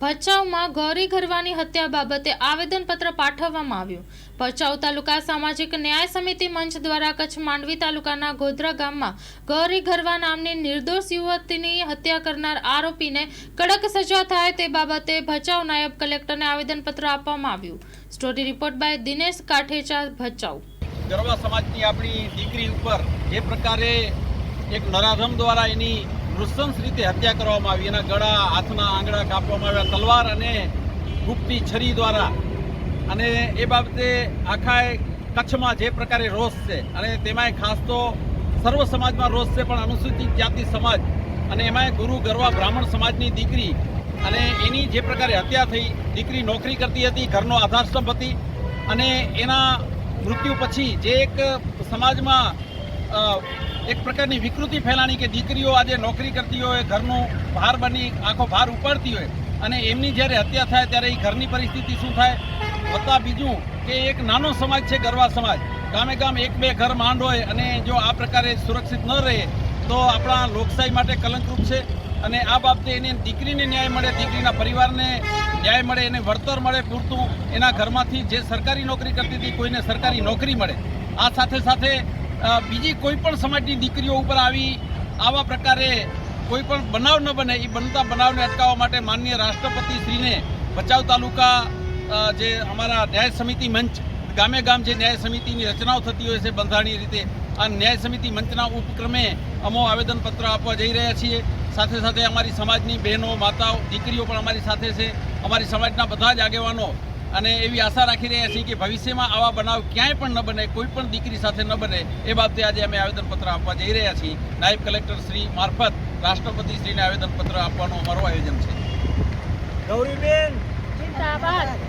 ભચાઉમાં ગૌરી ઘરવાની હત્યા બાબતે આવેદનપત્ર પાઠવવામાં આવ્યું। ભચાઉ તાલુકા સામાજિક ન્યાય સમિતિ મંચ દ્વારા કચ્છ માંડવી તાલુકાના ગોધરા ગામમાં ગૌરી ઘરવા નામની નિર્દોષ યુવતીની હત્યા કરનાર આરોપીને કડક સજા થાય તે બાબતે ભચાઉ નાયબ કલેક્ટરને આવેદનપત્ર આપવામાં આવ્યું। Story report by Dinesh Kathecha, Bhachau. ગરવા સમાજની આપણી દીકરી ઉપર જે પ્રકારે એક નરાધમ દ્વારા એની નૃશંસ રીતે હત્યા કરવામાં આવી, એના ગળા હાથના આંગળા કાપવામાં આવ્યા તલવાર અને ગુપ્તી છરી દ્વારા, અને એ બાબતે આખા કચ્છમાં જે પ્રકારે રોષ છે, અને તેમાંય ખાસ તો સર્વ સમાજમાં રોષ છે, પણ અનુસૂચિત જાતિ સમાજ અને એમાંય ગુરુ ગરવા બ્રાહ્મણ સમાજની દીકરી અને એની જે પ્રકારે હત્યા થઈ। દીકરી નોકરી કરતી હતી, ઘરનો આધારસ્તંભ હતી, અને એના મૃત્યુ પછી જે એક સમાજમાં એક પ્રકારની વિકૃતિ ફેલાણી કે દીકરીઓ આજે નોકરી કરતી હોય, ઘરનું ભાર બની આખો ભાર ઉપાડતી હોય, અને એમની જ્યારે હત્યા થાય ત્યારે એ ઘરની પરિસ્થિતિ શું થાય। વત્તા બીજું કે એક નાનો સમાજ છે ગરવા સમાજ, ગામે ગામ એક બે ઘર માંડ હોય, અને જો આ પ્રકારે સુરક્ષિત ન રહે તો આપણા લોકશાહી માટે કલંકરૂપ છે। અને આ બાબતે એને દીકરીને ન્યાય મળે, દીકરીના પરિવારને ન્યાય મળે, એને વળતર મળે પૂરતું, એના ઘરમાંથી જે સરકારી નોકરી કરતી હતી કોઈને સરકારી નોકરી મળે। આ સાથે સાથે બીજી કોઈ પણ સમાજની દીકરીઓ ઉપર આવા પ્રકારે કોઈ પણ બનાવ ન બને, એ બનતા બનાવને અટકાવવા માટે માનનીય રાષ્ટ્રપતિ શ્રીને ભચાઉ તાલુકા જે અમારા ન્યાય સમિતિ મંચ, ગામે ગામ જે ન્યાય સમિતિની રચનાઓ થતી હોય છે બંધારણીય રીતે, આ ન્યાય સમિતિ મંચના ઉપક્રમે અમો આવેદનપત્ર આપવા જઈ રહ્યા છીએ। સાથે સાથે અમારી સમાજની બહેનો, માતાઓ, દીકરીઓ પણ અમારી સાથે છે, અમારી સમાજના બધા જ આગેવાનો, અને એવી આશા રાખી રહ્યા છીએ કે ભવિષ્યમાં આવા બનાવ ક્યાંય પણ ન બને, કોઈ પણ દીકરી સાથે ન બને, એ બાબતે આજે અમે આવેદનપત્ર આપવા જઈ રહ્યા છીએ। નાયબ કલેક્ટર શ્રી મારફત રાષ્ટ્રપતિ શ્રીને આવેદનપત્ર આપવાનું અમારું આયોજન છે। ગૌરીબેન જિંદાબાદ।